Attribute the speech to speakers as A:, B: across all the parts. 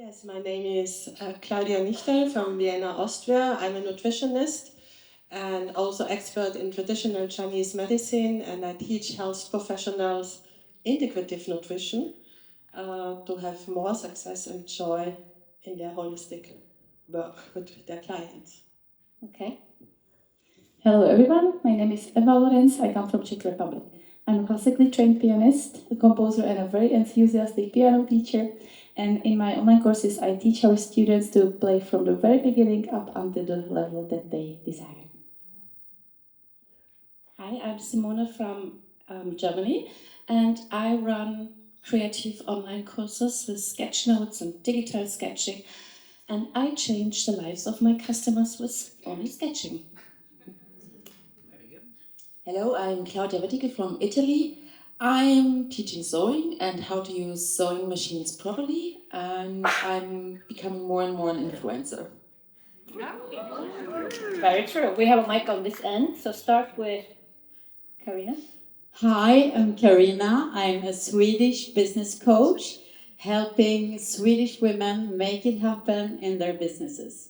A: Yes, my name is Claudia from Vienna, Austria. I'm a nutritionist and also expert in traditional Chinese medicine, and I teach health professionals integrative nutrition to have more success and joy in their holistic work with their clients.
B: Okay. Hello everyone, my name is Eva Lorenz, I come from Czech Republic. I'm a classically trained pianist, a composer and a very enthusiastic piano teacher, and in my online courses I teach our students to play from the very beginning up until the level that they desire.
C: Hi, I'm Simona from Germany, and I run creative online courses with sketch notes and digital sketching, and I change the lives of my customers with only sketching.
D: Hello, I'm Claudia from Italy. I'm teaching sewing and how to use sewing machines properly, and I'm becoming more and more an influencer.
B: Very true. We have a mic on this end, so start with Karina.
E: Hi, I'm Karina. I'm a Swedish business coach helping Swedish women make it happen in their businesses.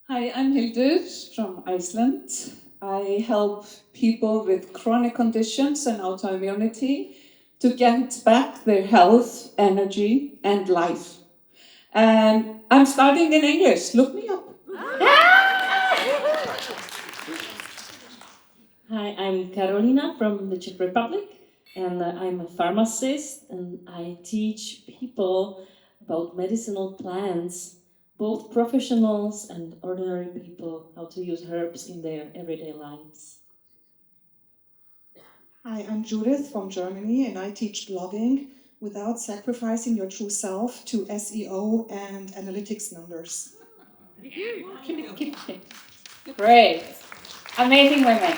F: Hi, I'm Hildur from Iceland. I help people with chronic conditions and autoimmunity to get back their health, energy, and life. And I'm starting in English. Look me up.
C: Hi, I'm Carolina from the Czech Republic, and I'm a pharmacist, and I teach people about medicinal plants, both professionals and ordinary people, how to use herbs in their everyday lives.
G: Hi, I'm Judith from Germany, and I teach blogging without sacrificing your true self to SEO and analytics numbers.
B: Great. Amazing women.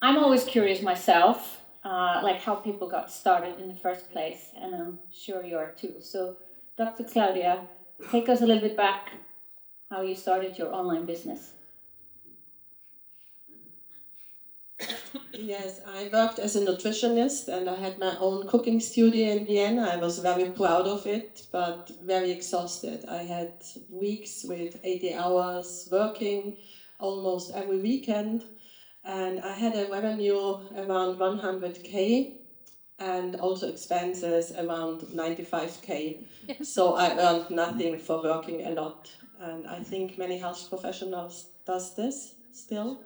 B: I'm always curious myself, like how people got started in the first place, and I'm sure you are too. So, Dr. Claudia, take us a little bit back how you started your online business.
A: Yes, I worked as a nutritionist and I had my own cooking studio in Vienna. I was very proud of it, but very exhausted. I had weeks with 80 hours working almost every weekend, and I had a revenue around 100K and also expenses around 95K. So I earned nothing for working a lot. And I think many health professionals does this still.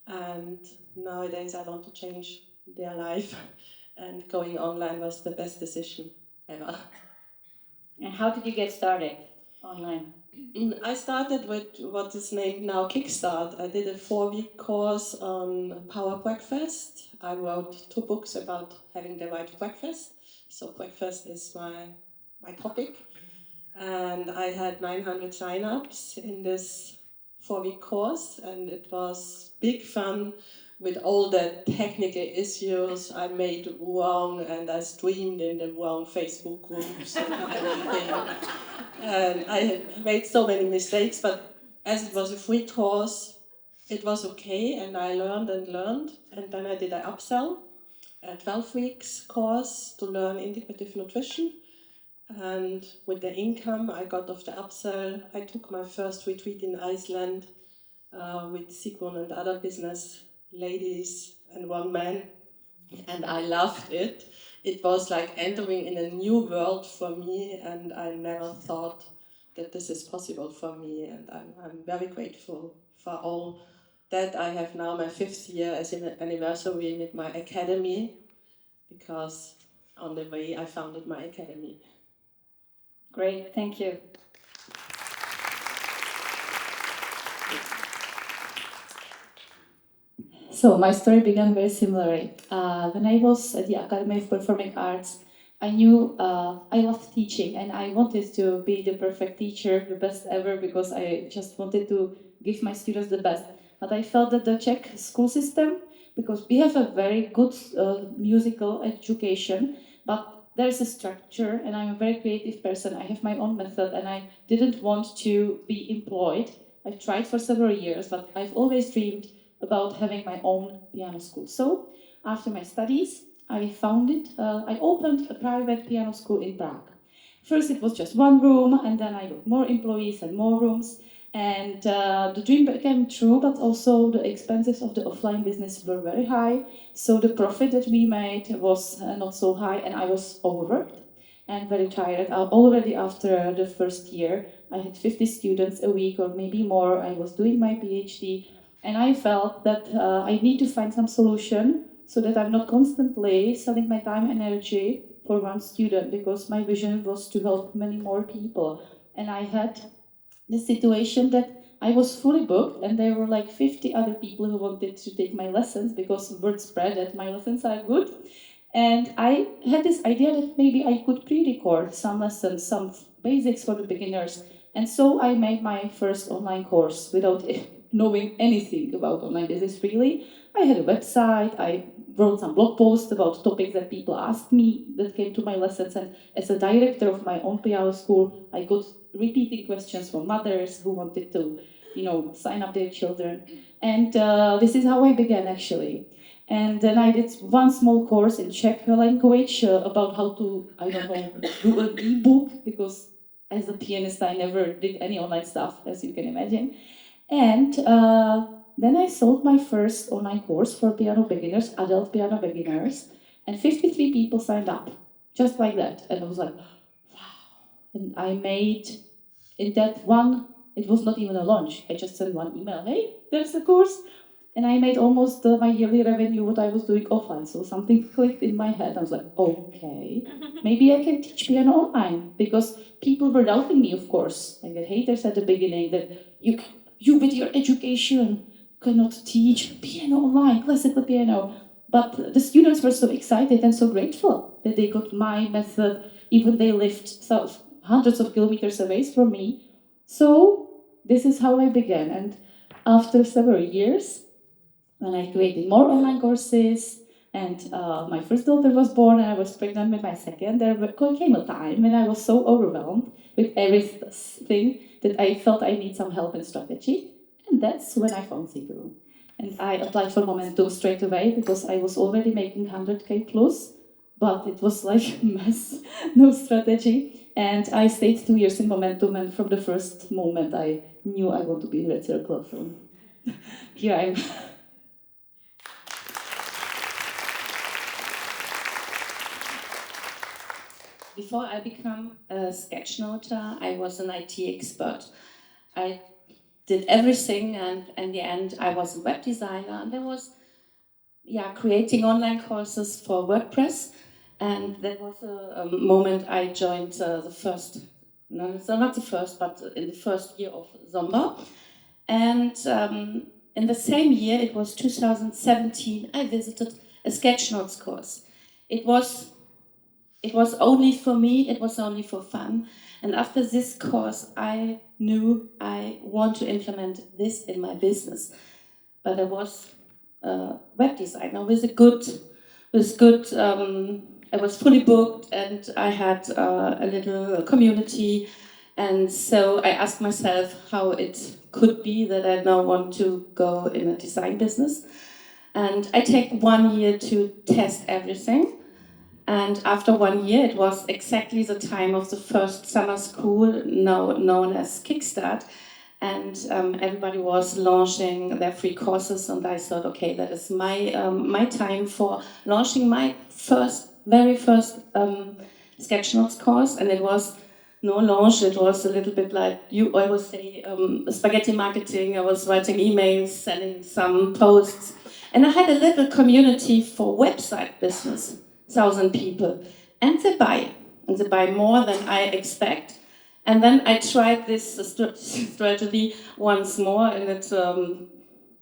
A: And nowadays I want to change their life, and going online was the best decision ever.
B: And how did you get started online?
A: I started with what is named now Kickstart. I did a 4-week course on Power Breakfast. I wrote 2 books about having the right breakfast. So breakfast is my topic. And I had 900 sign-ups in this 4-week course, and it was big fun with all the technical issues I made wrong, and I streamed in the wrong Facebook groups and everything. And I made so many mistakes, but as it was a free course, it was okay, and I learned and learned. And then I did an upsell, a 12 weeks course to learn integrative nutrition. And with the income I got of the upsell, I took my first retreat in Iceland with Sigrun and other business ladies and one man, and I loved it. It was like entering in a new world for me, and I never thought that this is possible for me, and I'm very grateful for all that. I have now my 5th year as an anniversary with my academy, because on the way I founded my academy.
B: Great, thank you. So my story began very similarly. When I was at the Academy of Performing Arts, I knew I loved teaching and I wanted to be the perfect teacher, the best ever, because I just wanted to give my students the best. But I felt that the Czech school system, because we have a very good musical education, but there's a structure and I'm a very creative person. I have my own method and I didn't want to be employed. I tried for several years, but I've always dreamed about having my own piano school. So after my studies, I opened a private piano school in Prague. First it was just one room, and then I got more employees and more rooms. And the dream became true, but also the expenses of the offline business were very high. So the profit that we made was not so high, and I was overworked and very tired. Already after the first year, I had 50 students a week or maybe more. I was doing my PhD, and I felt that I need to find some solution so that I'm not constantly selling my time and energy for one student, because my vision was to help many more people. And I had the situation that I was fully booked, and there were like 50 other people who wanted to take my lessons because word spread that my lessons are good. And I had this idea that maybe I could pre-record some lessons, some basics for the beginners. And so I made my first online course without knowing anything about online business really. I had a website, I wrote some blog posts about topics that people asked me that came to my lessons, and as a director of my own piano school, I got repeating questions from mothers who wanted to, sign up their children. And this is how I began actually. And then I did one small course in Czech language about how to, do an ebook, because as a pianist I never did any online stuff, as you can imagine. And then I sold my first online course for piano beginners, adult piano beginners, and 53 people signed up, just like that. And I was like, wow. And I made, in that one, it was not even a launch. I just sent one email, hey, there's a course. And I made almost my yearly revenue what I was doing offline. So something clicked in my head. I was like, okay, maybe I can teach piano online. Because people were doubting me, of course. I got haters at the beginning that you with your education cannot teach piano online, classical piano. But the students were so excited and so grateful that they got my method, even they lived hundreds of kilometers away from me. So this is how I began. And after several years, when I created more online courses, and my first daughter was born, and I was pregnant with my second, there came a time when I was so overwhelmed with everything that I felt I need some help and strategy. And that's when I found Sigrun. And I applied for Momentum straight away because I was already making 100K plus, but it was like a mess, no strategy. And I stayed 2 years in Momentum, and from the first moment I knew I want to be in Red Circle. So here I am.
H: Before I became a sketchnoter, I was an IT expert. I did everything, and in the end, I was a web designer, and I was creating online courses for WordPress. And that was a moment I joined the first, no, so not the first, but in the first year of Zomba. And in the same year, it was 2017, I visited a sketchnotes course. It was only for me, it was only for fun. And after this course, I knew I want to implement this in my business. But I was a web designer I was fully booked, and I had a little community. And so I asked myself how it could be that I now want to go in a design business. And I take 1 year to test everything. And after 1 year, it was exactly the time of the first summer school, now known as Kickstart. And everybody was launching their free courses, and I thought, okay, that is my time for launching my very first sketchnotes course. And it was no launch, it was a little bit like you always say, spaghetti marketing. I was writing emails, selling some posts. And I had a little community for website business. 1,000 people, and they buy more than I expect. And then I tried this strategy once more, and it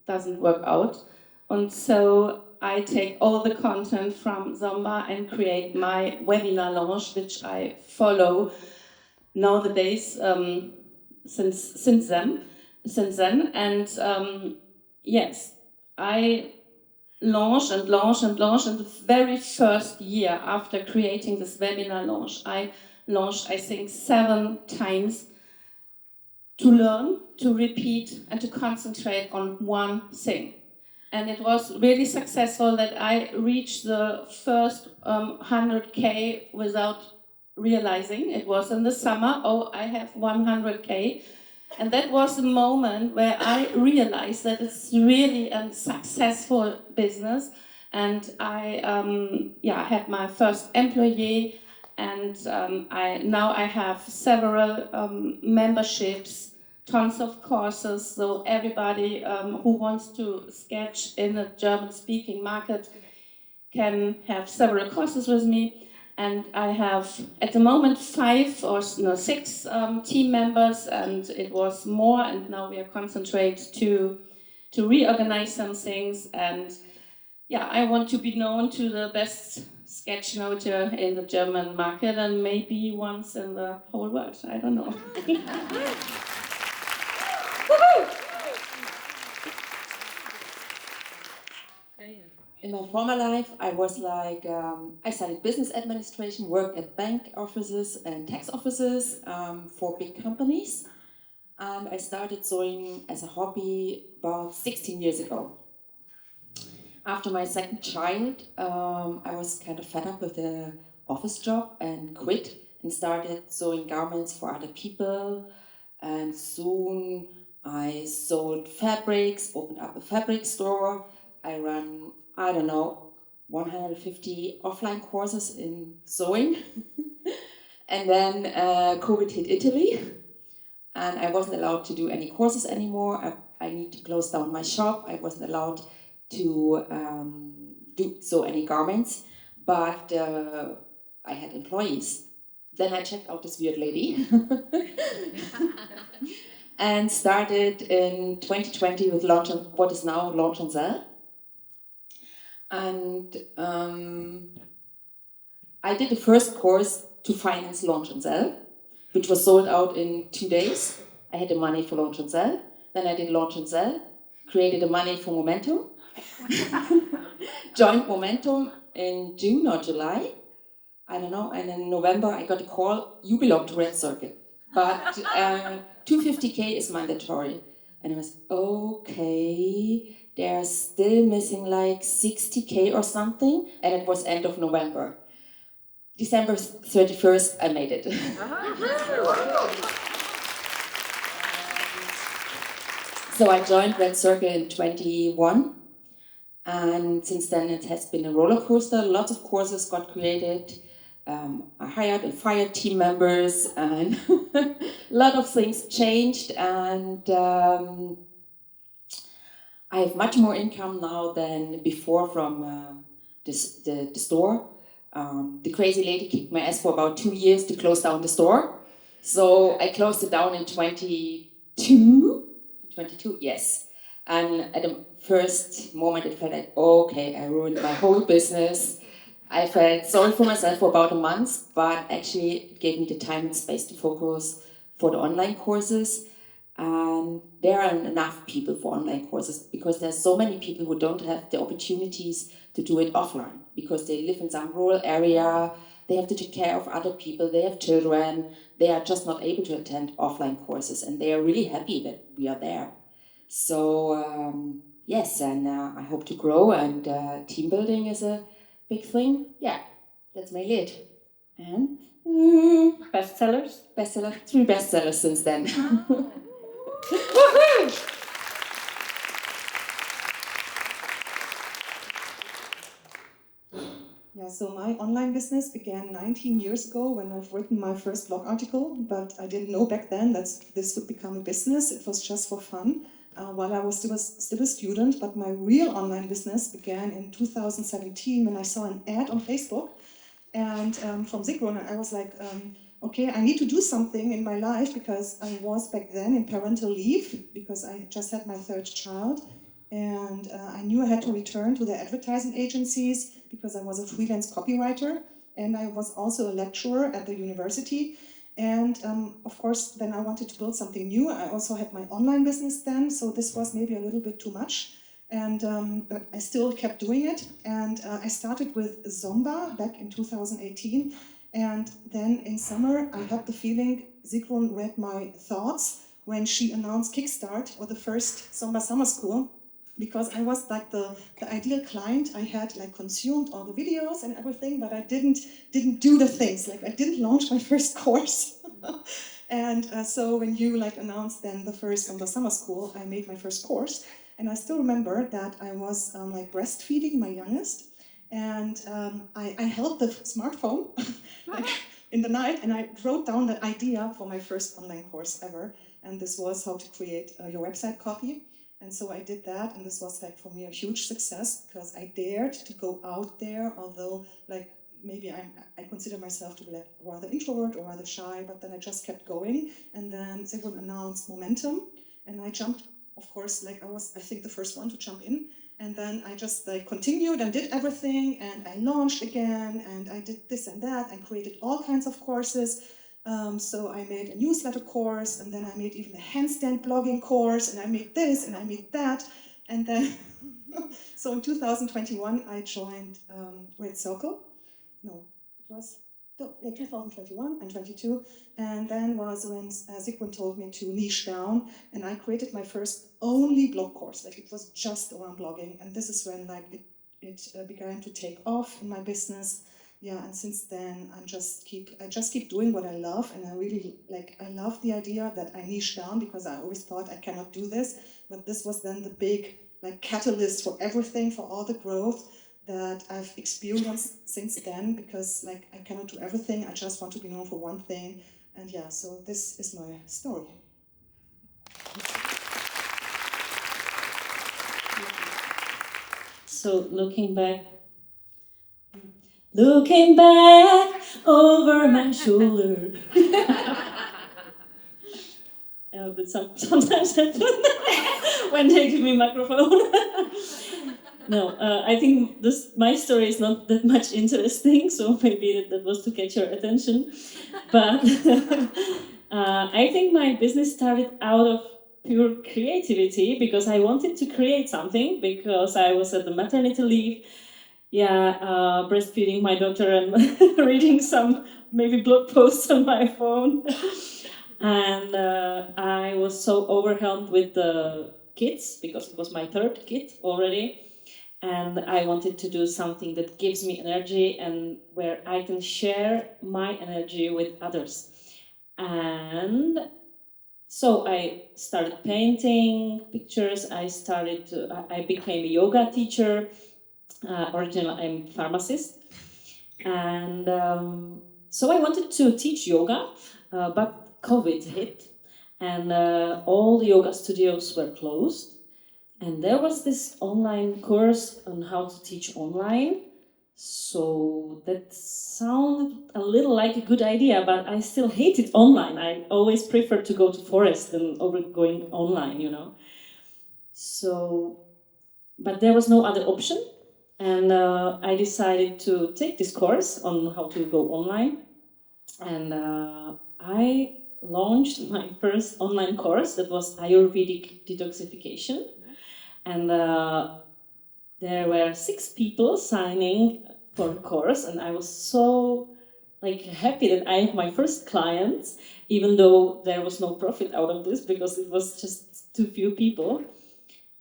H: doesn't work out. And so I take all the content from Zomba and create my webinar launch, which I follow nowadays since then. And yes, I launch. And the very first year after creating this webinar launch, I launched, I think, 7 times to learn, to repeat, and to concentrate on one thing. And it was really successful that I reached the first 100K without realizing. It was in the summer, oh, I have 100K. And that was the moment where I realized that it's really a successful business. And I had my first employee, and now I have several memberships, tons of courses. So everybody who wants to sketch in a German-speaking market can have several courses with me. And I have, at the moment, 5 or 6 team members, and it was more, and now we are concentrated to reorganize some things. And yeah, I want to be known to the best sketchnoter in the German market, and maybe once in the whole world. I don't know.
D: In my former life, I was like, I studied business administration, worked at bank offices and tax offices for big companies. And I started sewing as a hobby about 16 years ago. After my second child, I was kind of fed up with the office job and quit and started sewing garments for other people. And soon I sold fabrics, opened up a fabric store. I ran, 150 offline courses in sewing. And then COVID hit Italy, and I wasn't allowed to do any courses anymore. I need to close down my shop. I wasn't allowed to sew any garments, but I had employees. Then I checked out this weird lady and started in 2020 with what is now Launch and Sell. And I did the first course to finance Launch and Sell, which was sold out in 2 days. I had the money for Launch and Sell. Then I did Launch and Sell, created the money for Momentum, joined Momentum in June or July, I don't know, and in November I got a call, you belong to Red Circle, but 250K is mandatory. And I was, okay, they're still missing like 60K or something, and it was end of November. December 31st, I made it. So I joined Red Circle in 21, and since then it has been a roller coaster. Lots of courses got created. I hired and fired team members, and a lot of things changed. And I have much more income now than before from the store. The crazy lady kicked my ass for about 2 years to close down the store. So I closed it down in 22, yes. And at the first moment it felt like, okay, I ruined my whole business. I felt sorry for myself for about a month, but actually it gave me the time and space to focus for the online courses. And there aren't enough people for online courses because there's so many people who don't have the opportunities to do it offline because they live in some rural area, they have to take care of other people, they have children, they are just not able to attend offline courses, and they are really happy that we are there. So yes, and I hope to grow, and team building is a big thing. Yeah, that's my lead. And
H: Bestsellers?
D: 3 bestsellers since then.
G: Yeah, so my online business began 19 years ago when I've written my first blog article, but I didn't know back then that this would become a business. It was just for fun while I was still a student, but my real online business began in 2017 when I saw an ad on Facebook and from Sigrun, and I was like, okay, I need to do something in my life because I was back then in parental leave because I just had my 3rd child. And I knew I had to return to the advertising agencies because I was a freelance copywriter and I was also a lecturer at the university. And of course, then I wanted to build something new. I also had my online business then, so this was maybe a little bit too much. And but I still kept doing it. And I started with Zomba back in 2018. And then in summer, I had the feeling Sigrun read my thoughts when she announced Kickstart or the first Zomba Summer School. because I was like the ideal client. I had like consumed all the videos and everything, but I didn't do the things. Like I didn't launch my first course. And so when you like announced then the first on the summer school, I made my first course. And I still remember that I was like breastfeeding my youngest, and I held the smartphone like in the night, and I wrote down the idea for my first online course ever. And this was how to create your website copy. And so I did that, and this was like for me a huge success because I dared to go out there, although like maybe I consider myself to be like rather introvert or rather shy, but then I just kept going. And then Sigrun announced Momentum, and I jumped, of course, like I was, I think, the first one to jump in. And then I just like continued and did everything, and I launched again, and I did this and that, and created all kinds of courses. So I made a newsletter course, and then I made even a handstand blogging course, and I made this, and I made that. And then, so in 2021, I joined Red Circle. No, it was 2021 and 22. And then was when Sigrun told me to niche down, and I created my first only blog course. Like it was just around blogging. And this is when like it began to take off in my business. Yeah, and since then I just keep doing what I love, and I really I love the idea that I niche down, because I always thought I cannot do this, but this was then the big like catalyst for everything, for all the growth that I've experienced since then, because like I cannot do everything. I just want to be known for one thing, and yeah, so this is my story.
C: So looking back over my shoulder. But sometimes happen when they give me microphone. No, I think my story is not that much interesting, so maybe that was to catch your attention. But I think my business started out of pure creativity, because I wanted to create something, because I was at the maternity leave, breastfeeding my daughter and reading some maybe blog posts on my phone. And I was so overwhelmed with the kids, because it was my third kid already. And I wanted to do something that gives me energy and where I can share my energy with others. And so I started painting pictures. I became a yoga teacher. Originally, I'm a pharmacist. And so I wanted to teach yoga, but COVID hit, and all the yoga studios were closed. And there was this online course on how to teach online. So that sounded a little like a good idea, but I still hated online. I always preferred to go to forest than over going online, So, but there was no other option. And I decided to take this course on how to go online. And I launched my first online course that was Ayurvedic detoxification. And there were 6 people signing for the course, and I was so happy that I have my first clients, even though there was no profit out of this because it was just too few people.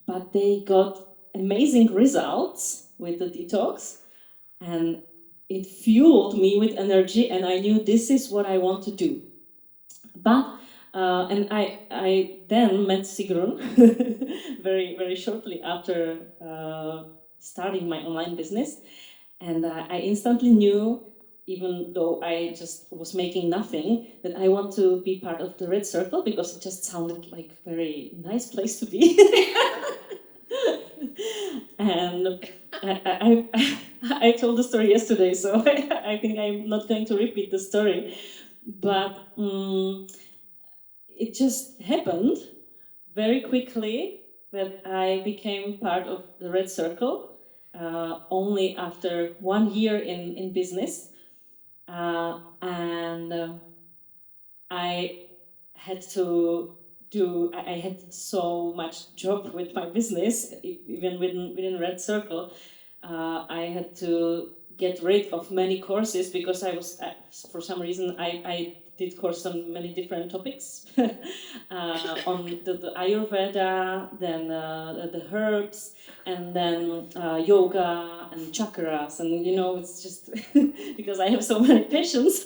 C: But they got amazing results with the detox, and it fueled me with energy, and I knew this is what I want to do. But and I then met Sigrun very, very shortly after starting my online business. And I instantly knew, even though I just was making nothing, that I want to be part of the Red Circle, because it just sounded like a very nice place to be. And I told the story yesterday, so I think I'm not going to repeat the story. But it just happened very quickly that I became part of the Red Circle only after 1 year in business. And I had so much job with my business, even within Red Circle. I had to get rid of many courses because I was, for some reason, I did courses on many different topics, on the Ayurveda, then the herbs, and then yoga and chakras, and it's just because I have so many patients.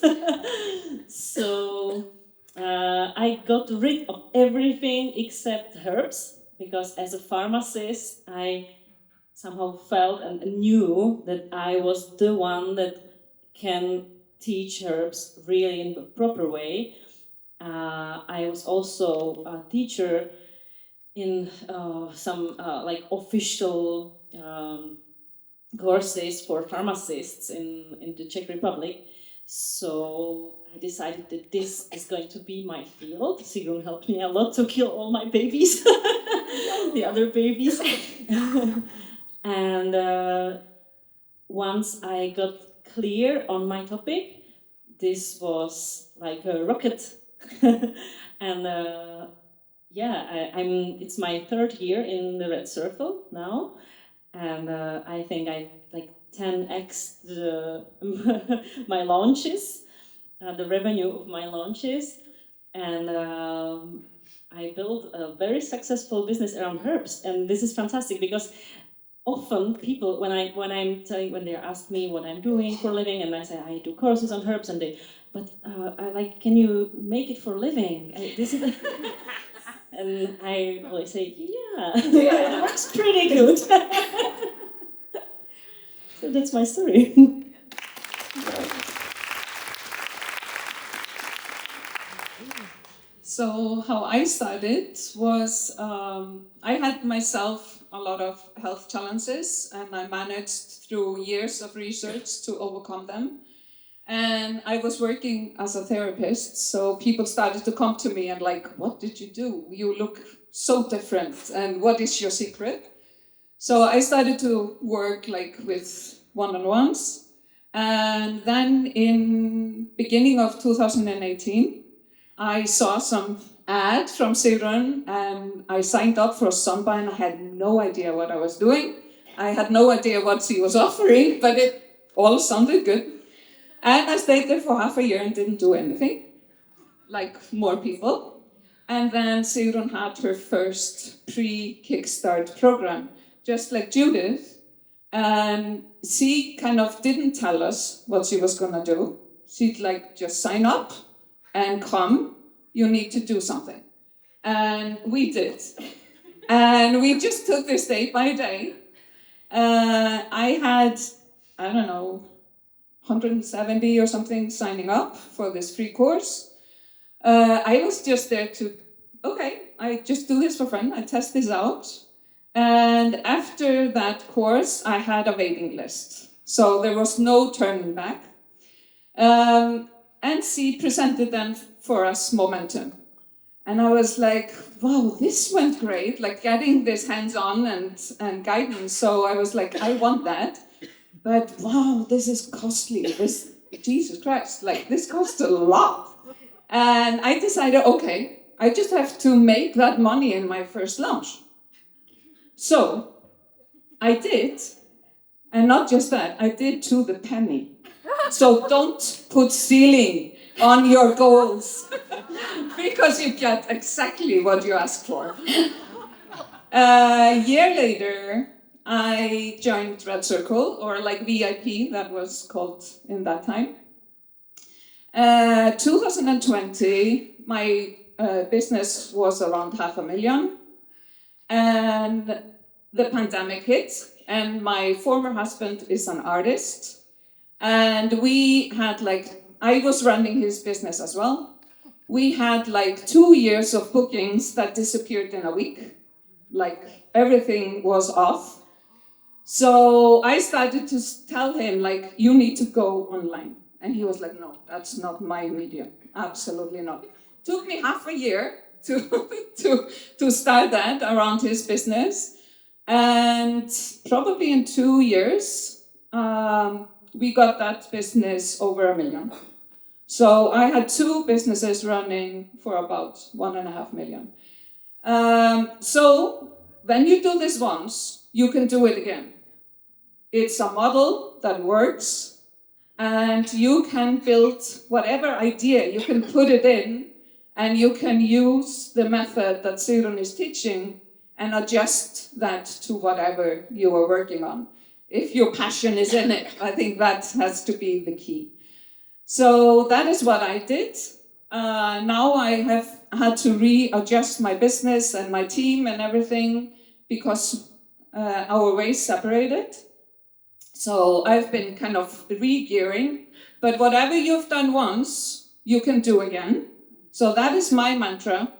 C: So I got rid of everything except herbs, because as a pharmacist, I somehow felt and knew that I was the one that can teach herbs really in the proper way. I was also a teacher in some like official courses for pharmacists in the Czech Republic. So I decided that this is going to be my field. Sigrun helped me a lot to kill all my babies, the other babies. And once I got clear on my topic, this was like a rocket. And it's my third year in the Red Circle now, and I think I like 10x my launches, the revenue of my launches, and I built a very successful business around herbs. And this is fantastic because often people, when they ask me what I'm doing for a living, and I say I do courses on herbs, and I like, can you make it for a living? This is, and I always say, yeah, it works pretty good. So that's my story.
F: So how I started was I had myself a lot of health challenges, and I managed through years of research to overcome them. And I was working as a therapist, so people started to come to me and like, what did you do? You look so different, and what is your secret? So I started to work like with one-on-ones. And then in beginning of 2018, I saw some ad from Sigrun, and I signed up for a Sunbind. I had no idea what I was doing. I had no idea what she was offering, but it all sounded good. And I stayed there for half a year and didn't do anything, like more people. And then Sigrun had her first pre-Kickstart program, just like Judith. And she kind of didn't tell us what she was gonna do. She'd like, just sign up and come, you need to do something. And we did. And we just took this day by day. I had, I don't know, 170 or something signing up for this free course. I was just there to, okay, I just do this for fun, I test this out. And after that course, I had a waiting list. So there was no turning back. And she presented then for us Momentum. And I was like, wow, this went great, like getting this hands-on and guidance. So I was like, I want that. But wow, this is costly. This, Jesus Christ, like this costs a lot. And I decided, okay, I just have to make that money in my first launch. So I did, and not just that, I did to the penny. So don't put ceiling on your goals because you get exactly what you ask for. A year later, I joined Red Circle, or like VIP, that was called in that time. 2020, my business was around 500,000, and the pandemic hit, and my former husband is an artist, and we had like, I was running his business as well. We had like 2 years of bookings that disappeared in a week, like everything was off. So I started to tell him, like, you need to go online. And he was like, no, that's not my medium. Absolutely not. Took me half a year to start that around his business. And probably in 2 years, we got that business over 1 million. So I had 2 businesses running for about 1.5 million. So when you do this once, you can do it again. It's a model that works, and you can build whatever idea, you can put it in, and you can use the method that Sigrun is teaching and adjust that to whatever you are working on. If your passion is in it, I think that has to be the key. So that is what I did. Now I have had to readjust my business and my team and everything because our ways separated. So I've been kind of re-gearing, but whatever you've done once, you can do again. So that is my mantra.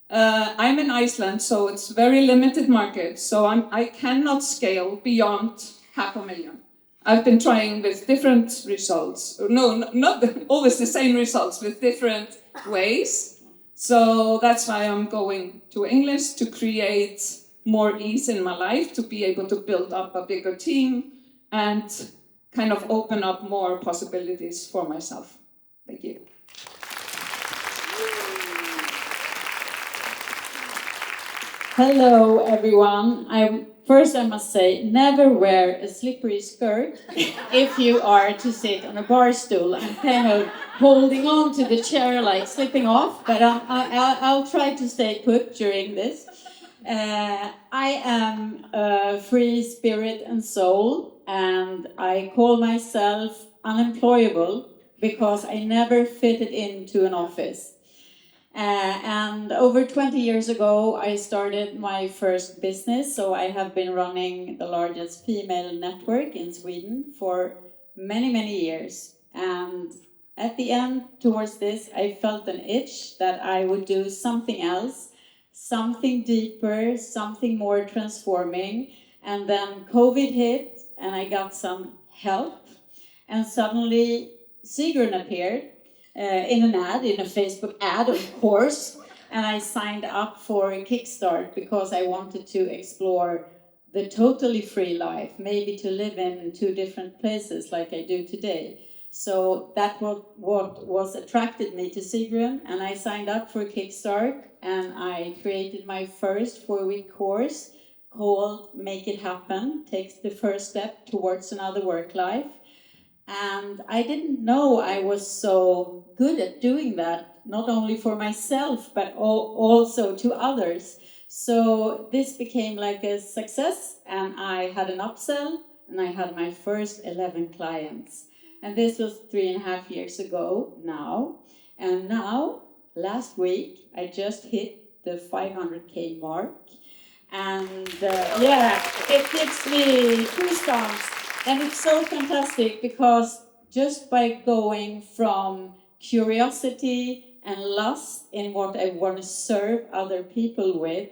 F: I'm in Iceland, so it's very limited market. So I cannot scale beyond 500,000. I've been trying with different results. No, not always the same results, with different ways. So that's why I'm going to English, to create more ease in my life, to be able to build up a bigger team and kind of open up more possibilities for myself. Thank you.
E: Hello, everyone. First, I must say, never wear a slippery skirt if you are to sit on a bar stool. I'm kind of holding on to the chair, like slipping off, but I'll try to stay put during this. I am a free spirit and soul, and I call myself unemployable because I never fitted into an office. And over 20 years ago, I started my first business. So I have been running the largest female network in Sweden for many, many years. And at the end, towards this, I felt an itch that I would do something else, something deeper, something more transforming. And then COVID hit, and I got some help. And suddenly, Sigrun appeared. In an ad, in a Facebook ad, of course, and I signed up for a Kickstart because I wanted to explore the totally free life, maybe to live in 2 different places like I do today. So that was attracted me to Sigrun, and I signed up for Kickstart, and I created my first 4-week course called Make It Happen, takes the first step towards another work life. And I didn't know I was so good at doing that, not only for myself, but also to others. So this became like a success, and I had an upsell, and I had my first 11 clients. And this was 3.5 years ago now. And now, last week, I just hit the 500K mark. And it gives me goosebumps. And it's so fantastic because just by going from curiosity and lust in what I want to serve other people with,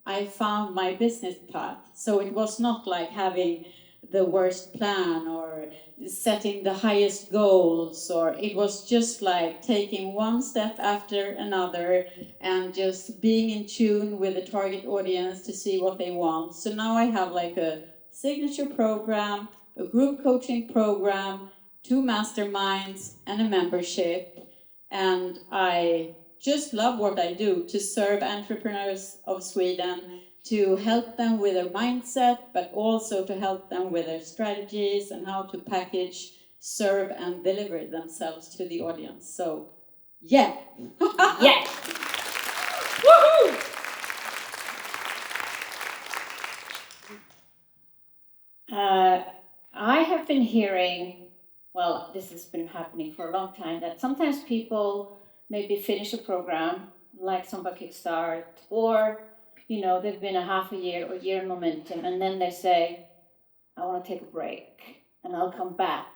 E: I found my business path. So it was not like having the worst plan or setting the highest goals, or it was just like taking one step after another and just being in tune with the target audience to see what they want. So now I have like a signature program, a group coaching program, 2 masterminds, and a membership. And I just love what I do, to serve entrepreneurs of Sweden, to help them with their mindset, but also to help them with their strategies and how to package, serve, and deliver themselves to the audience. So, yeah. Yeah. Woohoo!
I: I have been hearing, well, this has been happening for a long time, that sometimes people maybe finish a program, like some Kickstart, or, they've been a half a year or year in momentum, and then they say, I want to take a break, and I'll come back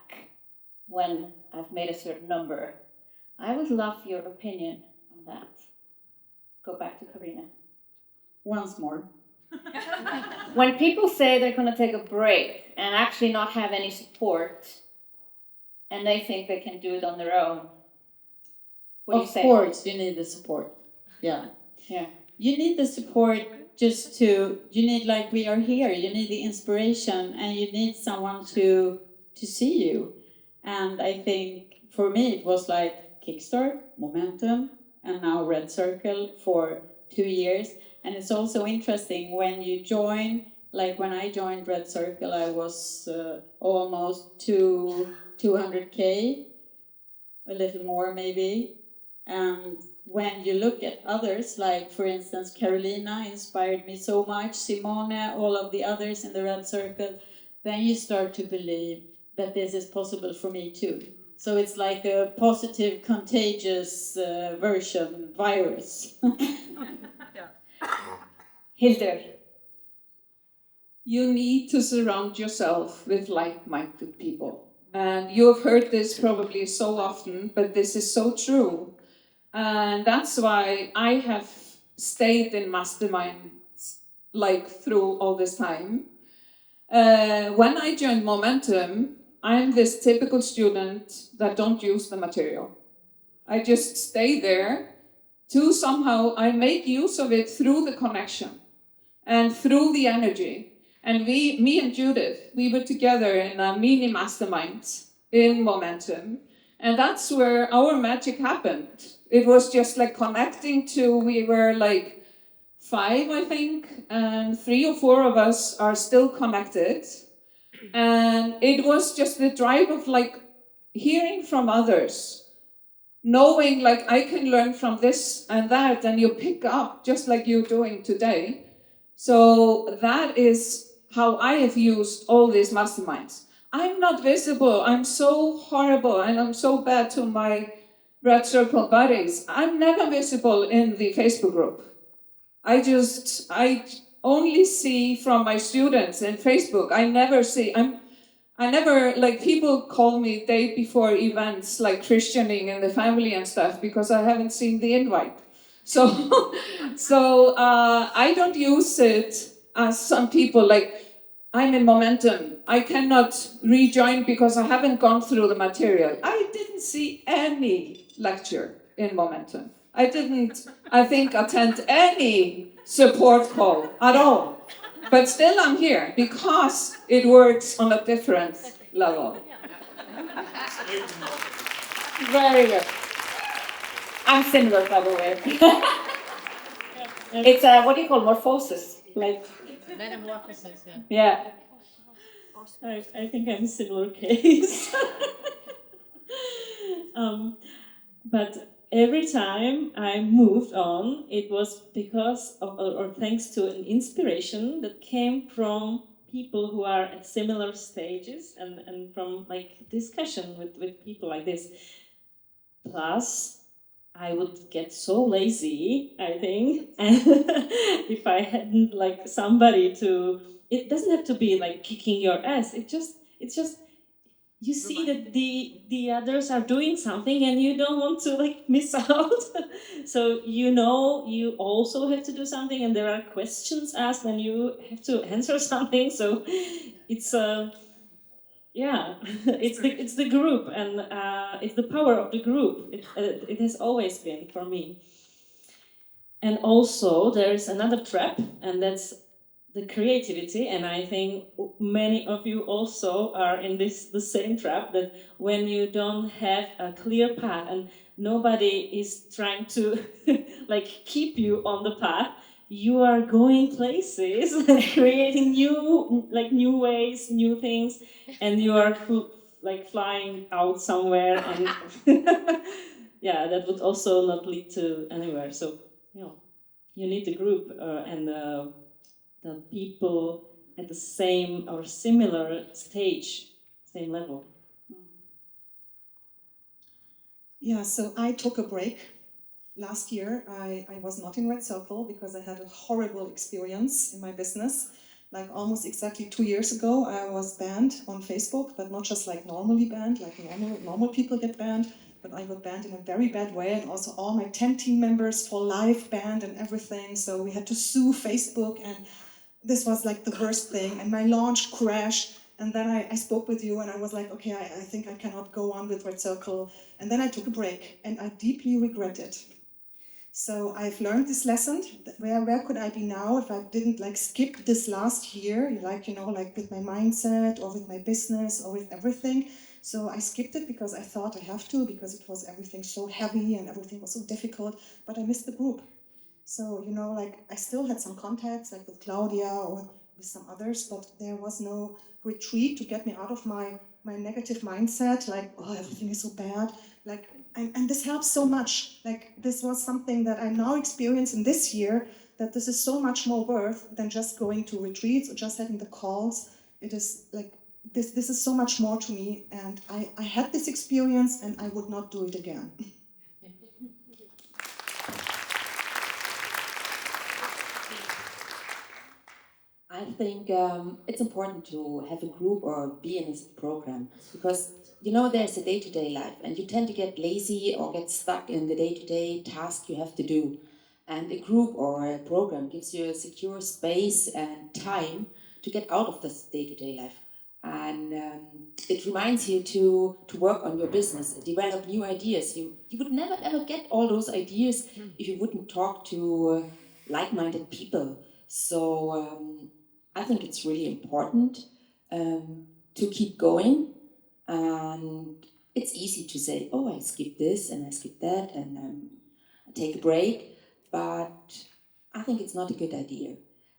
I: when I've made a certain number. I would love your opinion on that. Go back to Karina.
E: Once more.
I: When people say they're going to take a break and actually not have any support, and they think they can do it on their own, what do you say?
E: Of course, you need the support. Yeah. You need the support you need, like we are here, you need the inspiration, and you need someone to see you. And I think for me it was like Kickstart, Momentum, and now Red Circle for 2 years. And it's also interesting when you join, like when I joined Red Circle, I was almost 2 200K, a little more maybe. And when you look at others, like for instance, Carolina inspired me so much, Simone, all of the others in the red circle, then you start to believe that this is possible for me too. So it's like a positive, contagious version virus.
I: Hildur.
F: You need to surround yourself with like-minded people. And you have heard this probably so often, but this is so true. And that's why I have stayed in masterminds like through all this time. When I joined Momentum, I'm this typical student that don't use the material. I just stay there to somehow, I make use of it through the connection and through the energy. And me and Judith, we were together in a mini mastermind in Momentum. And that's where our magic happened. It was just like connecting to, we were like 5, I think, and 3 or 4 of us are still connected. And it was just the drive of like hearing from others, knowing like I can learn from this and that, and you pick up just like you're doing today. So that is how I have used all these masterminds. I'm not visible. I'm so horrible and I'm so bad to my red circle buddies. I'm never visible in the Facebook group. I only see from my students in Facebook. I never, like, people call me day before events, like Christianing in the family and stuff, because I haven't seen the invite. So, I don't use it as some people, like, I'm in Momentum. I cannot rejoin because I haven't gone through the material. I didn't see any lecture in Momentum. I didn't, I think, attend any support call at all. But still I'm here because it works on a different level.
I: Very good. I'm similar, by the way. It's what do you call morphosis? Like
E: Metamorphosis,
I: yeah.
C: I think I'm a similar case. But every time I moved on, it was because of, or thanks to an inspiration that came from people who are at similar stages and from like discussion with people like this. Plus, I would get so lazy, I think, and if I hadn't like somebody to, it doesn't have to be like kicking your ass. It's just you see that the others are doing something and you don't want to like miss out. So you also have to do something, and there are questions asked and you have to answer something. So it's yeah, it's the group, and it's the power of the group. It has always been for me. And also there is another trap, and that's the creativity. And I think many of you also are in the same trap, that when you don't have a clear path and nobody is trying to like keep you on the path, you are going places and creating new ways, new things, and you are like flying out somewhere, and yeah, that would also not lead to anywhere. So you need the group and the people at the same or similar stage, same level.
G: Yeah, so I took a break. Last year, I was not in Red Circle because I had a horrible experience in my business. Like almost exactly 2 years ago, I was banned on Facebook, but not just like normally banned, like normal people get banned, but I got banned in a very bad way, and also all my 10 team members for life banned and everything. So we had to sue Facebook, and this was like the worst thing. And my launch crashed. And then I spoke with you and I was like, okay, I think I cannot go on with Red Circle. And then I took a break and I deeply regret it. So I've learned this lesson. Where could I be now if I didn't like skip this last year, like with my mindset or with my business or with everything. So I skipped it because I thought I have to, because it was everything so heavy and everything was so difficult, but I missed the group. So, I still had some contacts, like with Claudia or with some others, but there was no retreat to get me out of my my negative mindset, like, oh, everything is so bad, like, and this helps so much. Like, this was something that I now experience in this year, that this is so much more worth than just going to retreats or just having the calls. It is like, this is so much more to me, and I had this experience and I would not do it again.
D: I think it's important to have a group or be in this program, because you know there's a day-to-day life and you tend to get lazy or get stuck in the day-to-day task you have to do. And a group or a program gives you a secure space and time to get out of this day-to-day life. And it reminds you to work on your business, develop new ideas. You would never ever get all those ideas if you wouldn't talk to like-minded people. So I think it's really important to keep going. And it's easy to say, oh, I skip this and I skip that and I take a break. But I think it's not a good idea.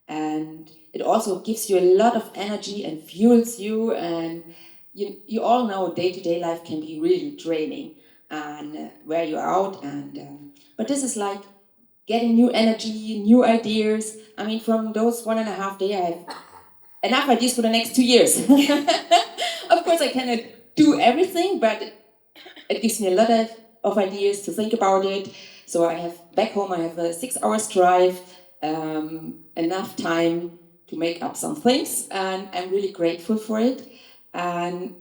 D: And it also gives you a lot of energy and fuels you. And you all know day-to-day life can be really draining and wear you out. And but this is like getting new energy, new ideas. I mean, from those 1.5 days, I have enough ideas for the next 2 years. Of course, I cannot do everything, but it gives me a lot of ideas to think about it. So I have back home, I have a 6 hours drive, enough time to make up some things, and I'm really grateful for it. And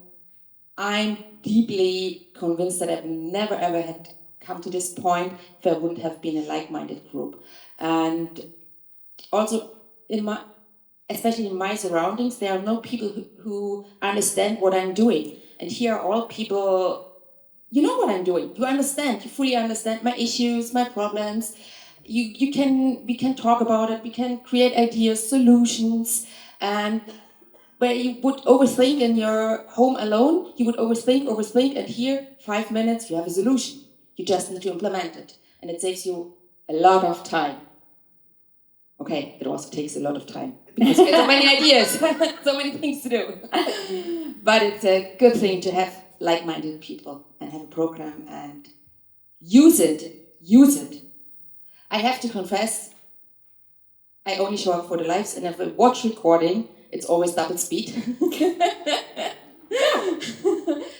D: I'm deeply convinced that I've never ever had come to this point if I wouldn't have been a like-minded group. And also especially in my surroundings, there are no people who understand what I'm doing. And here are all people, you know what I'm doing. You understand, you fully understand my issues, my problems. We can talk about it, we can create ideas, solutions, and where you would overthink in your home alone, you would overthink, and here, 5 minutes, you have a solution. You just need to implement it. And it saves you a lot of time. Okay, it also takes a lot of time because we have so many ideas, so many things to do. But it's a good thing to have like-minded people and have a program and use it. I have to confess, I only show up for the lives, and if I watch recording, it's always double speed.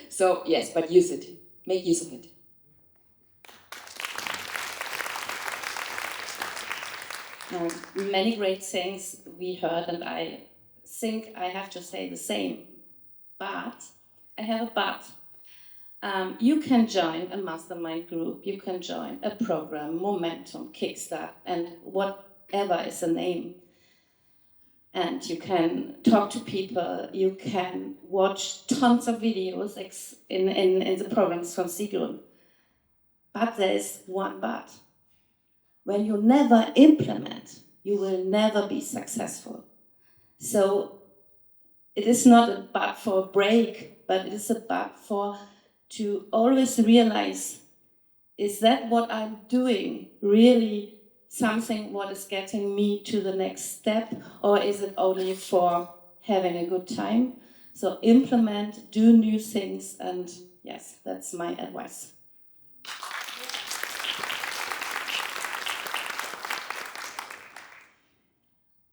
D: So yes, but use it. Make use of it.
H: Many great things we heard, and I think I have to say the same. But I have a but. You can join a mastermind group, you can join a program, Momentum, Kickstart, and whatever is the name. And you can talk to people, you can watch tons of videos in the programs from Sigrun. But there is one but. When you never implement, you will never be successful. So it is not a but for a break, but it is a but for to always realize, is that what I'm doing really something what is getting me to the next step, or is it only for having a good time? So implement, do new things, and yes, that's my advice.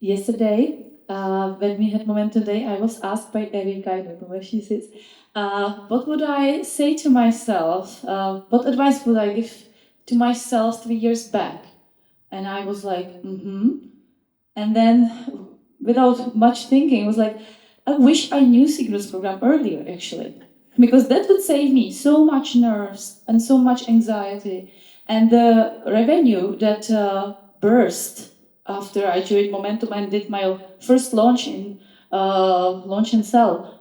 B: Yesterday, when we had Momentum Day, I was asked by Erika, I don't know where she sits, what would I say to myself? What advice would I give to myself 3 years back? And I was like, And then, without much thinking, I was like, I wish I knew Sigrun's program earlier, actually. Because that would save me so much nerves and so much anxiety. And the revenue that burst after I joined Momentum and did my first launch and sell,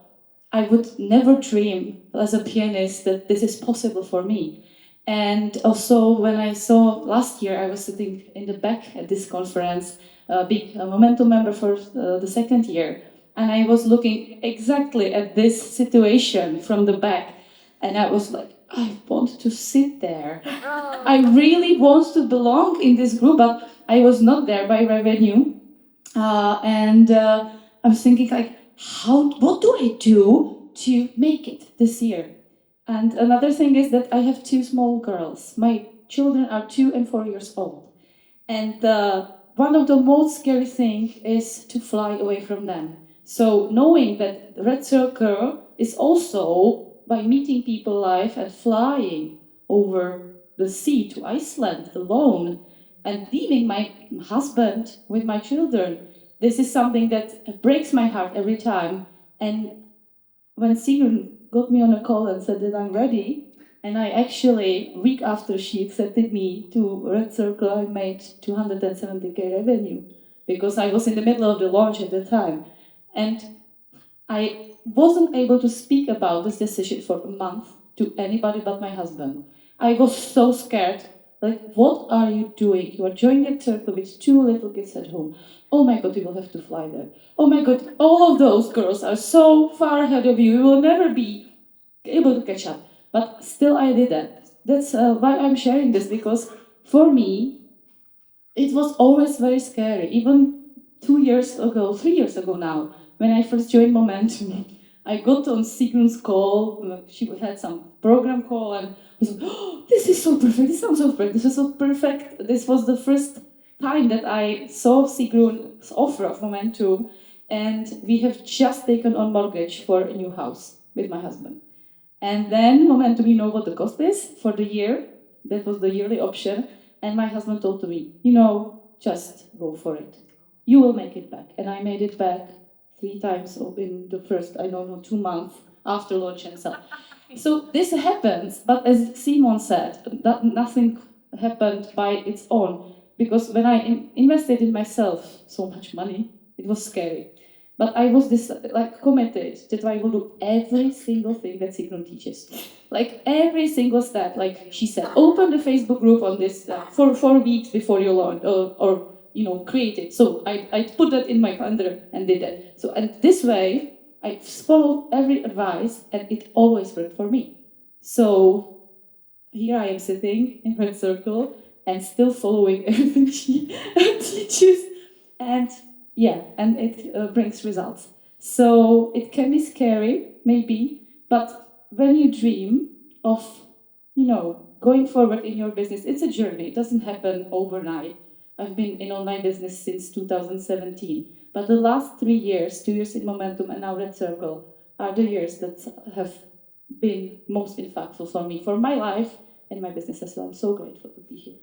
B: I would never dream as a pianist that this is possible for me. And also when I saw last year, I was sitting in the back at this conference, a big Momentum member for the second year, and I was looking exactly at this situation from the back, and I was like, I want to sit there. I really want to belong in this group, but I was not there by revenue. I was thinking like, what do I do to make it this year. And another thing is that I have 2 small girls. My children are 2 and 4 years old. And one of the most scary things is to fly away from them. So knowing that the Red Circle is also by meeting people live and flying over the sea to Iceland alone and leaving my husband with my children, this is something that breaks my heart every time. And when Sigrun got me on a call and said that I'm ready, and I actually, week after she accepted me to Red Circle, I made 270K revenue because I was in the middle of the launch at the time. And I wasn't able to speak about this decision for a month to anybody but my husband. I was so scared. Like, what are you doing? You are joining Red Circle with 2 little kids at home. Oh my God, you will have to fly there. Oh my God, all of those girls are so far ahead of you. You will never be able to catch up. But still I did that. That's why I'm sharing this, because for me, it was always very scary. Even 3 years ago now, when I first joined Momentum, I got on Sigrun's call. She had some program call and I was like, oh, this is so perfect. This sounds so perfect. This is so perfect. This was the first time that I saw Sigrun's offer of Momentum, and we have just taken on mortgage for a new house with my husband. And then Momentum, you know what the cost is for the year? That was the yearly option. And my husband told to me, just go for it. You will make it back. And I made it back 3 times in the first, 2 months after launch and so. So this happens, but as Simon said, that nothing happened by its own. Because when I invested in myself so much money, it was scary. But I was committed that I will do every single thing that Sigrun teaches. Like every single step. Like she said, open the Facebook group on this for 4 weeks before you launch, or create it. So I put that in my calendar and did that. So and this way I followed every advice and it always worked for me. So here I am sitting in Red Circle and still following everything she teaches. And it brings results. So it can be scary, maybe, but when you dream of, going forward in your business, it's a journey. It doesn't happen overnight. I've been in online business since 2017, but the last 3 years, 2 years in Momentum and now Red Circle, are the years that have been most impactful for me, for my life and my business as well. I'm so grateful to be here.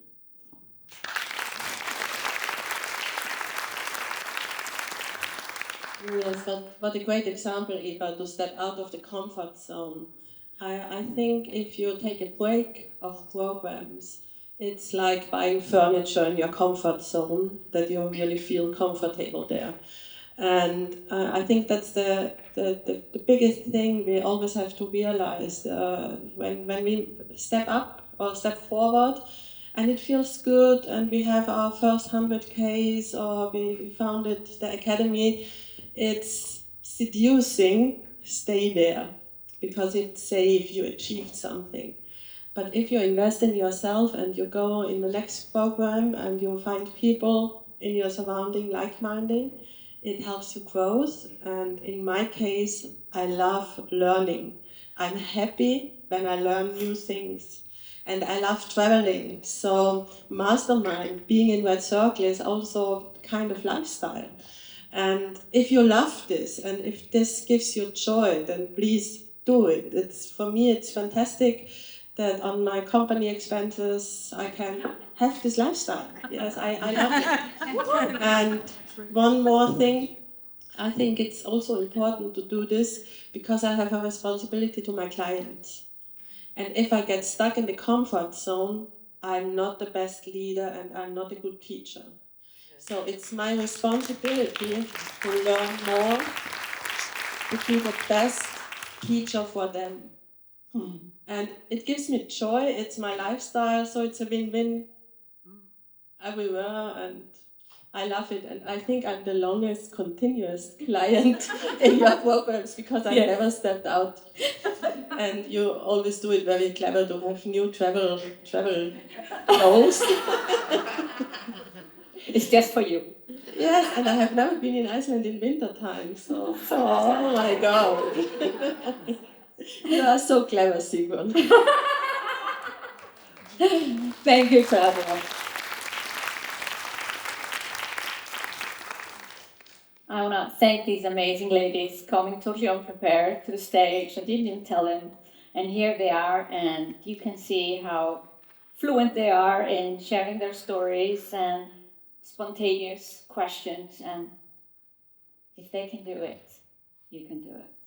A: Yes, but what a great example, Eva, to step out of the comfort zone. I think if you take a break of programs, it's like buying furniture in your comfort zone, that you really feel comfortable there. And I think that's the biggest thing we always have to realize when we step up or step forward, and it feels good, and we have our first 100Ks, or we founded the academy. It's seducing, stay there, because it's safe, you achieved something. But if you invest in yourself and you go in the next program and you find people in your surrounding like-minded, it helps you grow. And in my case, I love learning. I'm happy when I learn new things. And I love traveling. So mastermind, being in Red Circle, is also kind of lifestyle. And if you love this, and if this gives you joy, then please do it. For me, it's fantastic that on my company expenses, I can have this lifestyle. Yes, I love it. And one more thing, I think it's also important to do this because I have a responsibility to my clients. And if I get stuck in the comfort zone, I'm not the best leader and I'm not a good teacher. So it's my responsibility to learn more, to be the best teacher for them. And it gives me joy, it's my lifestyle, so it's a win-win everywhere, and I love it. And I think I'm the longest continuous client in your programs because I never stepped out. And you always do it very clever to have new travel goals.
E: It's just for you.
A: Yes, and I have never been in Iceland in winter time, so oh my god. You are so clever, Sigrun.
E: Thank you, Claudia.
I: I want to thank these amazing ladies coming totally unprepared to the stage. I didn't even tell them. And here they are, and you can see how fluent they are in sharing their stories and spontaneous questions. And if they can do it, you can do it.